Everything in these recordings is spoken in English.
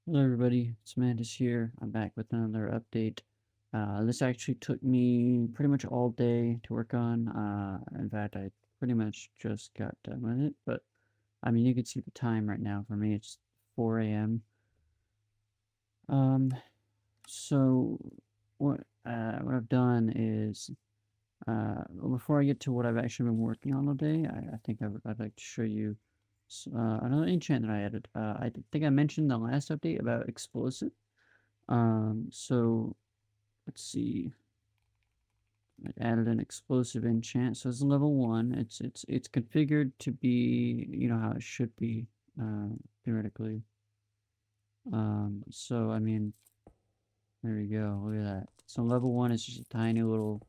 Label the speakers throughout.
Speaker 1: Hello everybody, it's Mantis here. I'm back with another update. This actually took me pretty much all day to work on. In fact, I pretty much just got done with it, but I mean, you can see the time right now. For me, it's 4 a.m. Um, so what I've done is, well, before I get to what I've actually been working on all day, I think I'd like to show you another enchant that I added. I think I mentioned in the last update about explosive. So let's see. I added an explosive enchant, so it's level 1. It's configured to be, how it should be, theoretically. So I mean, there we go. Look at that. So level 1 is just a tiny little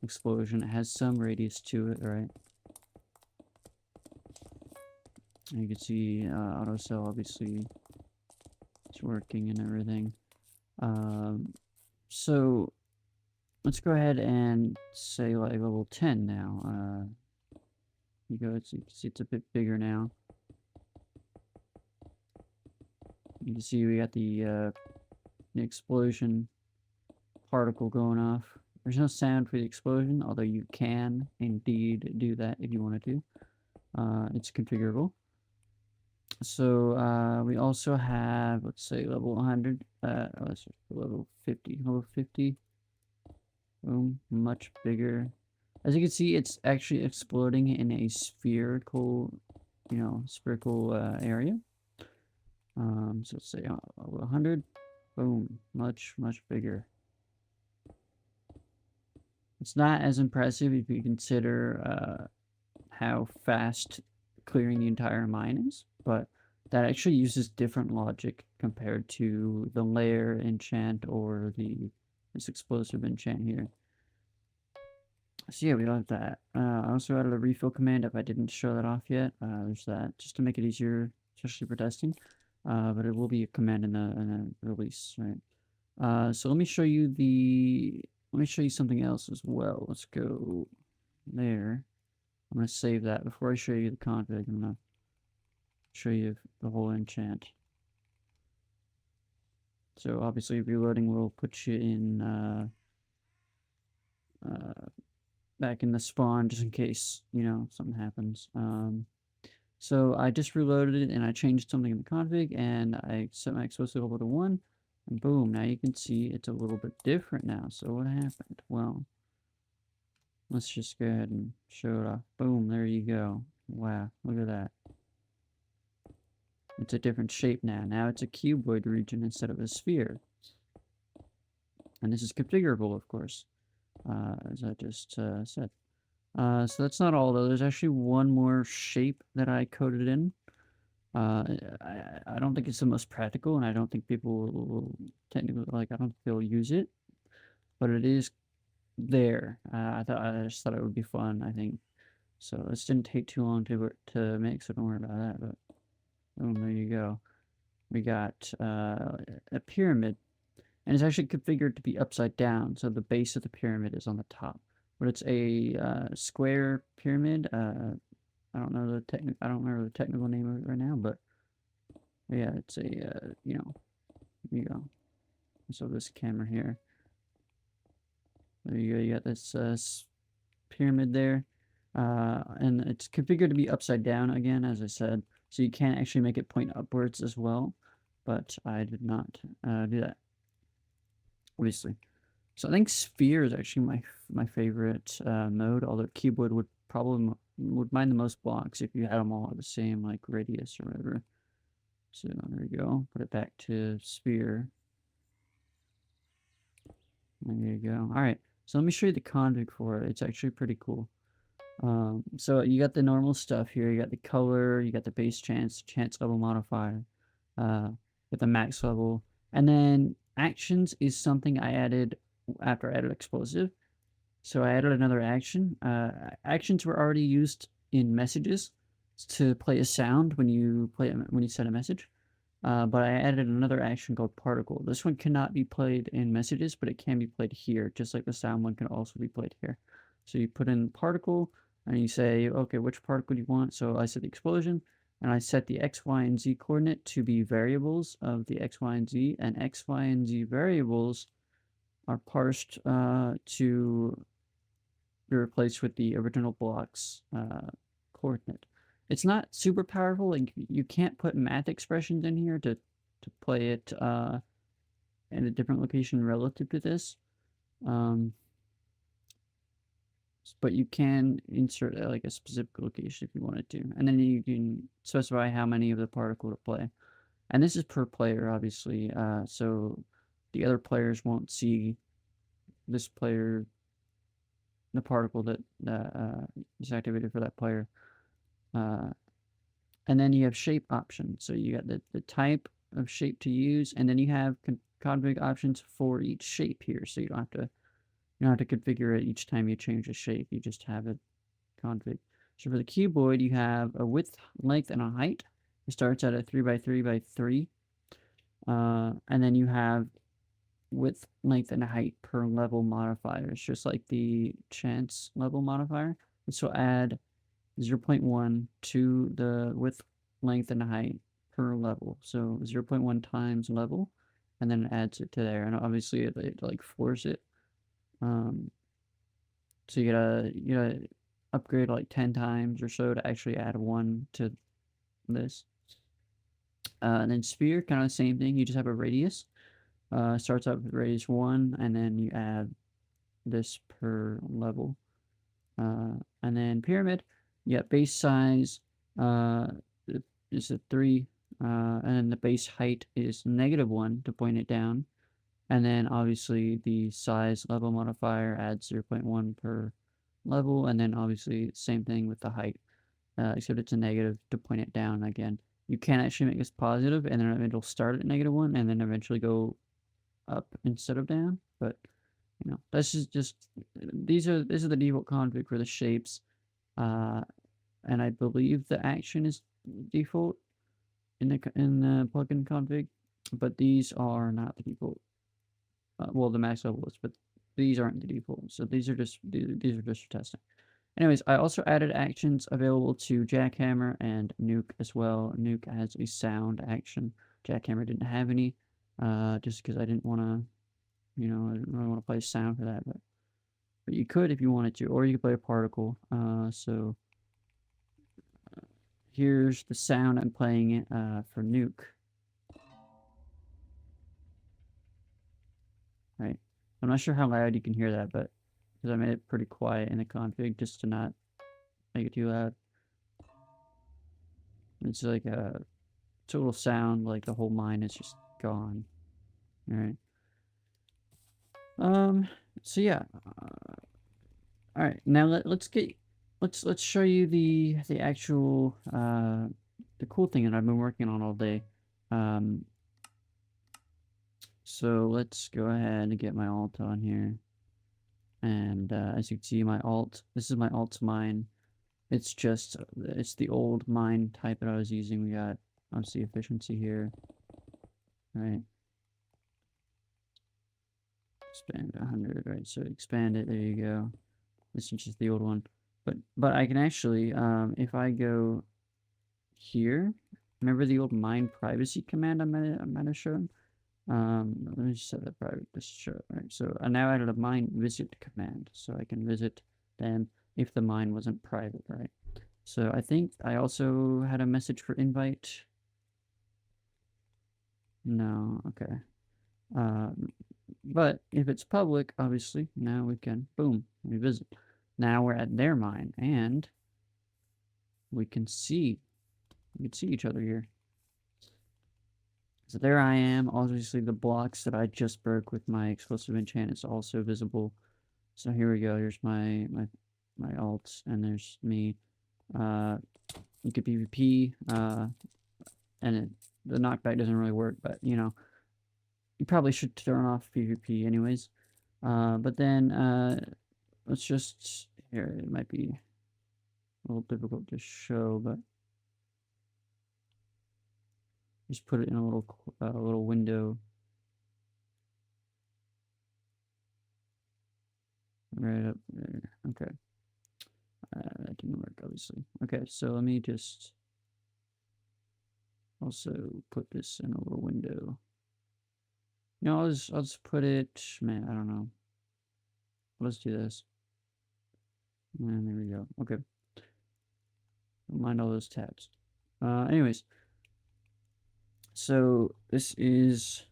Speaker 1: explosion. It has some radius to it, right? And you can see auto cell obviously is working and everything. So let's go ahead and say like level 10 now. You can see it's a bit bigger now. You can see we got the explosion particle going off. There's no sound for the explosion, although you can indeed do that if you wanted to. It's configurable. So we also have, let's say, level 100. Let's just level 50. Level 50. Boom, much bigger. As you can see, it's actually exploding in a spherical, spherical area. So let's say 100. Boom, much bigger. It's not as impressive if you consider how fast clearing the entire mine is, but that actually uses different logic compared to the layer enchant or this explosive enchant here. So yeah, we have that. I also added a refill command if I didn't show that off yet. There's that, just to make it easier, especially for testing. But it will be a command in the release, right? So let me show you something else as well. Let's go there. I'm going to save that. Before I show you the config, I'm going to show you the whole enchant. So obviously reloading will put you in back in the spawn just in case, something happens. So I just reloaded it and I changed something in the config and I set my explosive level to 1 and boom, now you can see it's a little bit different now. So what happened? Well, let's just go ahead and show it off. Boom, there you go. Wow, look at that. It's a different shape now. Now it's a cuboid region instead of a sphere. And this is configurable, of course, as I just said. So that's not all, though. There's actually one more shape that I coded in. I don't think it's the most practical, and I don't think people will technically, like, I don't think they'll use it. But it is there. I just thought it would be fun, I think. So this didn't take too long to make, so don't worry about that. But boom, there you go. We got a pyramid, and it's actually configured to be upside down, so the base of the pyramid is on the top. But it's a square pyramid. I don't remember the technical name of it right now, but yeah, it's a here you go. So this camera here. There you go. You got this pyramid there, and it's configured to be upside down again, as I said. So you can actually make it point upwards as well, but I did not do that, obviously. So I think sphere is actually my favorite mode, although cuboid would probably would mind the most blocks if you had them all at the same like radius or whatever. So there we go. Put it back to sphere. There you go. All right. So let me show you the config for it. It's actually pretty cool. So you got the normal stuff here. You got the color. You got the base chance level modifier. With the max level, and then actions is something I added after I added explosive. So I added another action. Actions were already used in messages to play a sound when you send a message. But I added another action called particle. This one cannot be played in messages, but it can be played here, just like the sound one can also be played here. So you put in particle, and you say, okay, which particle do you want? So I said the explosion, and I set the x, y, and z coordinate to be variables of the x, y, and z, and x, y, and z variables are parsed to be replaced with the original block's coordinate. It's not super powerful. Like, you can't put math expressions in here to play it in a different location relative to this. But you can insert like a specific location if you wanted to, and then you can specify how many of the particle to play. And this is per player, obviously, so the other players won't see this player, the particle that is activated for that player. And then you have shape options. So you got the type of shape to use, and then you have config options for each shape here. So you don't have to configure it each time you change a shape. You just have it config. So for the cuboid, you have a width, length, and a height. It starts at a 3x3x3. And then you have width, length, and height per level modifiers, just like the chance level modifier. This will add 0.1 to the width, length, and height per level. So 0.1 times level, and then it adds it to there. And obviously it like floors it. So you gotta upgrade like 10 times or so to actually add 1 to this. And then sphere, kind of the same thing. You just have a radius. Starts out with radius 1, and then you add this per level. And then pyramid, you got base size is a 3, and then the base height is -1 to point it down. And then obviously the size level modifier adds 0.1 per level, and then obviously same thing with the height, except it's a negative to point it down again. You can actually make this positive, and then it'll start at -1 and then eventually go up instead of down. But this is just this is the default config for the shapes, and I believe the action is default in the plugin config, but these are not the default. Well, the max level is, but these aren't the default. So these are just for testing. Anyways, I also added actions available to Jackhammer and Nuke as well. Nuke has a sound action. Jackhammer didn't have any, just because I didn't want to, I didn't really want to play sound for that. But you could if you wanted to, or you could play a particle. So here's the sound I'm playing for Nuke. Right. I'm not sure how loud you can hear that, but because I made it pretty quiet in the config just to not make it too loud. It's like a total sound, like the whole mine is just gone. All right. So yeah. All right. Now let's show you the actual the cool thing that I've been working on all day. So let's go ahead and get my alt on here. And as you can see, this is my alt's mine. It's the old mine type that I was using. We got obviously efficiency here. All right. Expand 100, right? So expand it, there you go. This is just the old one. But I can actually, if I go here, remember the old mine privacy command I might have shown? Let me just set that private to show. Right, so I now added a mine visit command, so I can visit them if the mine wasn't private, right? So I think I also had a message for invite. No, okay. But if it's public, obviously, now we can, boom, we visit. Now we're at their mine, and we can see each other here. So there I am. Obviously, the blocks that I just broke with my explosive enchant is also visible. So here we go. Here's my alts, and there's me. You could PvP, and the knockback doesn't really work, but you probably should turn off PvP anyways. But then let's just here. It might be a little difficult to show, but just put it in a little window right up there. Okay. That didn't work, obviously. Okay, so let me just also put this in a little window. You know, I'll just put it, man, I don't know. Let's do this. And there we go. Okay. Don't mind all those tabs. Anyways, so this is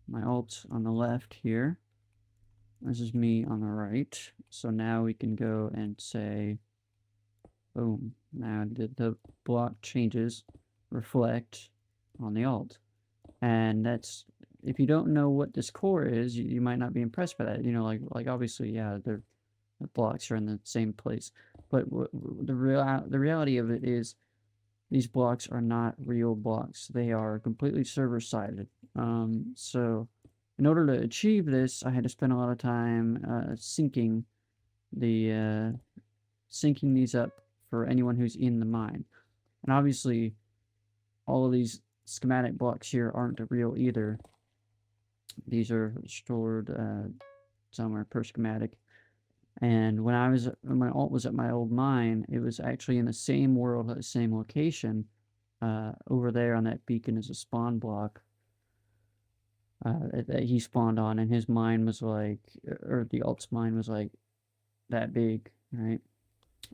Speaker 1: my alt on the left here. This is me on the right. So now we can go and say, boom. Now the block changes reflect on the alt. And that's, if you don't know what this core is, you might not be impressed by that. You know, like obviously, yeah, the blocks are in the same place. But the reality of it is these blocks are not real blocks. They are completely server-sided. So in order to achieve this, I had to spend a lot of time syncing these up for anyone who's in the mine. And obviously, all of these schematic blocks here aren't real either. These are stored somewhere per schematic. And when my alt was at my old mine, it was actually in the same world at the same location. Over there on that beacon is a spawn block that he spawned on, and his mine was like, or the alt's mine was like that big, right?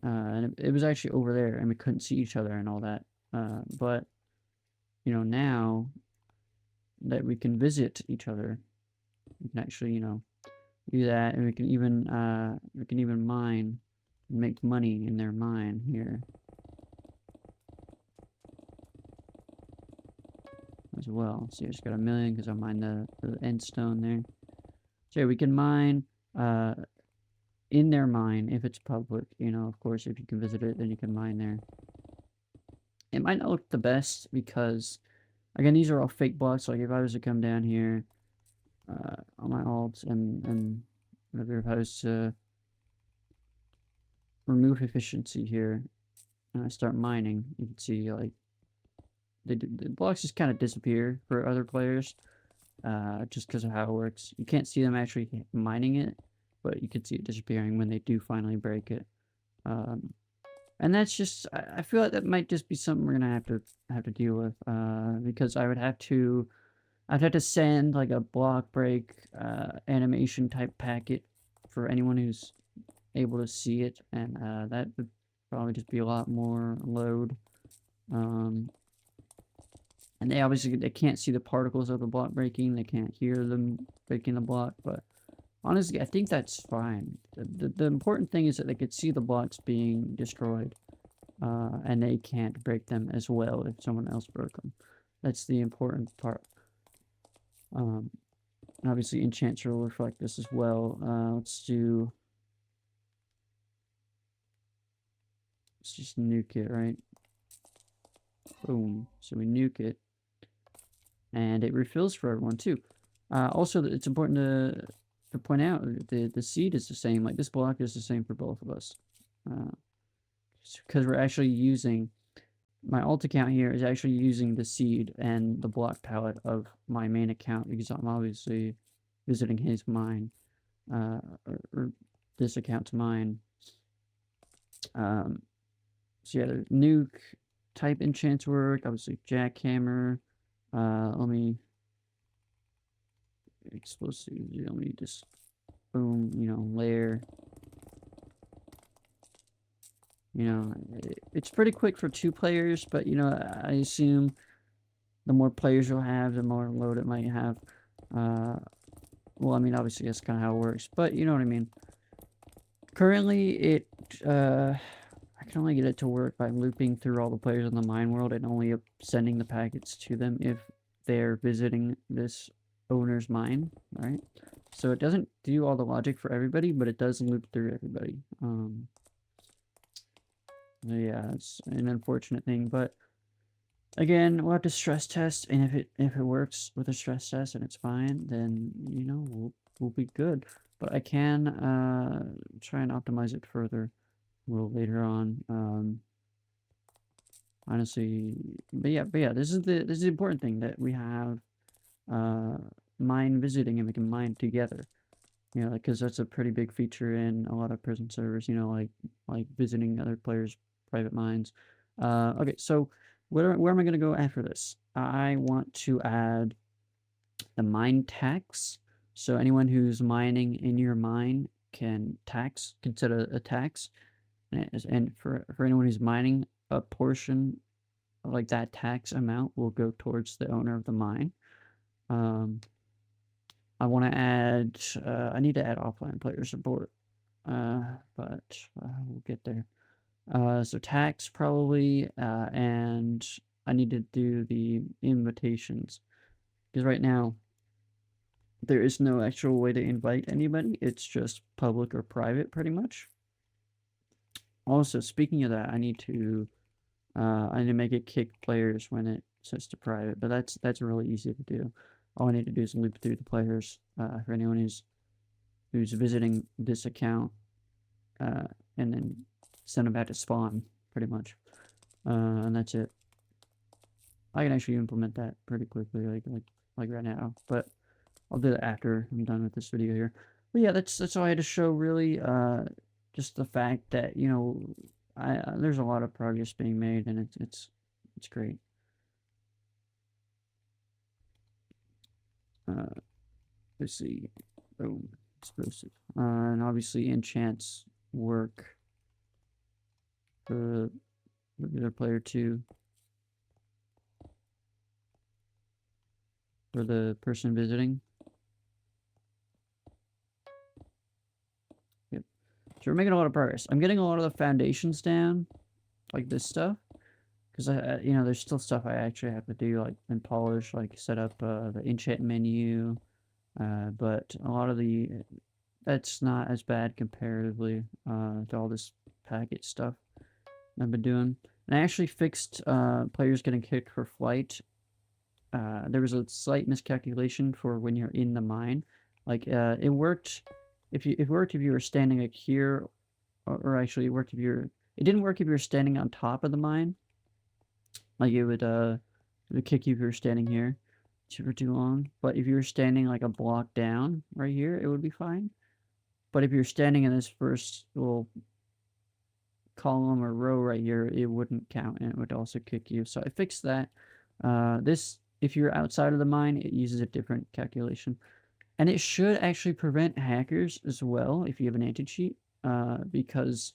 Speaker 1: And it was actually over there, and we couldn't see each other and all that. But you know, now that we can visit each other, we can actually, you know, do that, and we can even mine and make money in their mine here as well. See, I just got 1 million because I mined the end stone there. So yeah, we can mine in their mine if it's public. You know, of course, if you can visit it, then you can mine there. It might not look the best because, again, these are all fake blocks. Like if I was to come down here on my alt and whatever, if I was to remove efficiency here and I start mining, you can see like the blocks just kind of disappear for other players just because of how it works. You can't see them actually mining it, but you can see it disappearing when they do finally break it. And that's just, I feel like that might just be something we're gonna have to deal with because I'd have to send like a block break animation type packet for anyone who's able to see it, and that would probably just be a lot more load. And they can't see the particles of the block breaking. They can't hear them breaking the block. But honestly, I think that's fine. The important thing is that they could see the blocks being destroyed, and they can't break them as well if someone else broke them. That's the important part. And obviously, enchants will reflect this as well. Let's just nuke it, right? Boom. So we nuke it. And it refills for everyone too. Also, it's important to point out that the seed is the same. Like this block is the same for both of us, because we're actually using my alt account here is actually using the seed and the block palette of my main account because I'm obviously visiting his mine, or this account's mine. So yeah, the nuke type enchants work. Obviously, jackhammer. Let me explosive. Let me just boom. You know, layer. You know, it's pretty quick for 2 players, but you know, I assume the more players you'll have, the more load it might have. Well, I mean, obviously that's kind of how it works, but you know what I mean. Currently, I can only get it to work by looping through all the players in the mine world and only sending the packets to them if they're visiting this owner's mine, right? So it doesn't do all the logic for everybody, but it does loop through everybody. Yeah, it's an unfortunate thing, but again, we'll have to stress test, and if it works with a stress test and it's fine, then you know we'll be good. But I can try and optimize it further a little later on. Honestly, but yeah, this is the important thing, that we have mine visiting and we can mine together. You know, because that's a pretty big feature in a lot of prison servers. You know, like visiting other players' private mines. Okay, so where am I going to go after this? I want to add the mine tax. So anyone who's mining in your mine can set a tax, and for anyone who's mining, a portion of like that tax amount will go towards the owner of the mine. I want to add. I need to add offline player support, but we'll get there. So tax probably, and I need to do the invitations because right now there is no actual way to invite anybody. It's just public or private, pretty much. Also, speaking of that, I need to make it kick players when it sets to private, but that's really easy to do. All I need to do is loop through the players for anyone who's visiting this account, and then send them back to spawn, pretty much. And that's it. I can actually implement that pretty quickly, like right now, but I'll do that after I'm done with this video here. But yeah, that's all I had to show, really. Just the fact that, you know, there's a lot of progress being made, and it's great. Let's see. Boom. Explosive. And obviously enchants work for the other player too. For the person visiting. Yep. So we're making a lot of progress. I'm getting a lot of the foundations down, like this stuff, because you know, there's still stuff I actually have to do, like and polish, like set up the enchant menu. But a lot of that's not as bad comparatively to all this packet stuff I've been doing. And I actually fixed players getting kicked for flight. There was a slight miscalculation for when you're in the mine. Like it worked if you were standing like here, or actually it worked if it didn't work if you were standing on top of the mine. Like it would kick you if you were standing here for too long. But if you were standing like a block down right here, it would be fine. But if you're standing in this first little column or row right here, it wouldn't count, and it would also kick you. So I fixed that. If you're outside of the mine, it uses a different calculation. And it should actually prevent hackers as well if you have an anti-cheat, because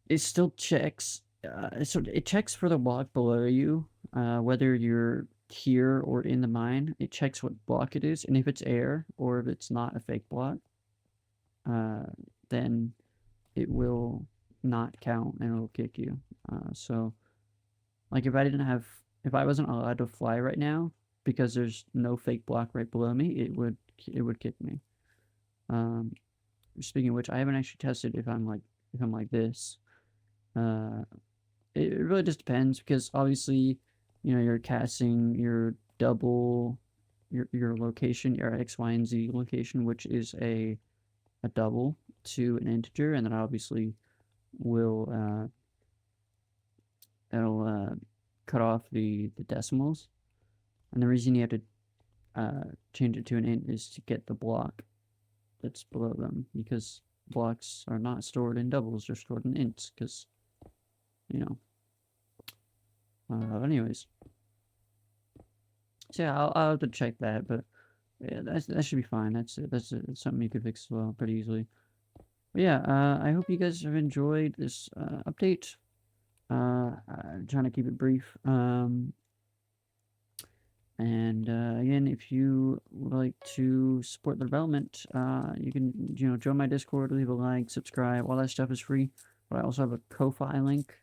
Speaker 1: it still checks. So it checks for the block below you, whether you're here or in the mine. It checks what block it is, and if it's air or if it's not a fake block, then it will not count and it'll kick you. So, like if I wasn't allowed to fly right now because there's no fake block right below me, it would kick me. Speaking of which, I haven't actually tested if I'm like this. It really just depends, because obviously, you know, you're casting your double your location, your X, Y, and Z location, which is a double to an integer, and then obviously will it'll cut off the decimals. And the reason you have to change it to an int is to get the block that's below them, because blocks are not stored in doubles, they're stored in ints, because, you know. Anyways. So yeah, I'll have to check that, but yeah, that should be fine. That's something you could fix as well pretty easily. But yeah, I hope you guys have enjoyed this update. I'm trying to keep it brief. And again, if you would like to support the development, you can, you know, join my Discord, leave a like, subscribe. All that stuff is free. But I also have a Ko-Fi link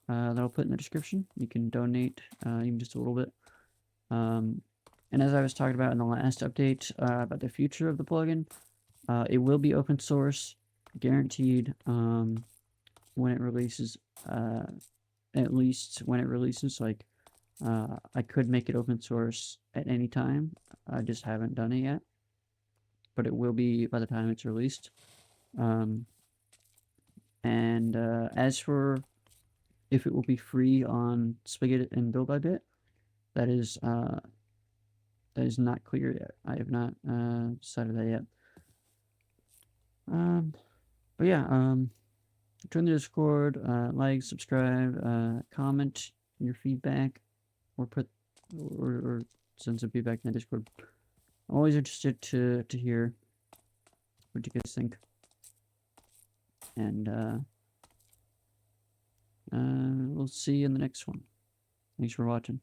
Speaker 1: that I'll put in the description. You can donate even just a little bit. And as I was talking about in the last update about the future of the plugin, it will be open source, guaranteed, when it releases. At least when it releases, like, I could make it open source at any time. I just haven't done it yet, but it will be by the time it's released. And as for if it will be free on Spigot and Build by Bit, that is not clear yet. I have not decided that yet. But yeah, join the Discord, like, subscribe, comment your feedback, or or send some feedback in the Discord. I'm always interested to hear what you guys think. And we'll see you in the next one. Thanks for watching.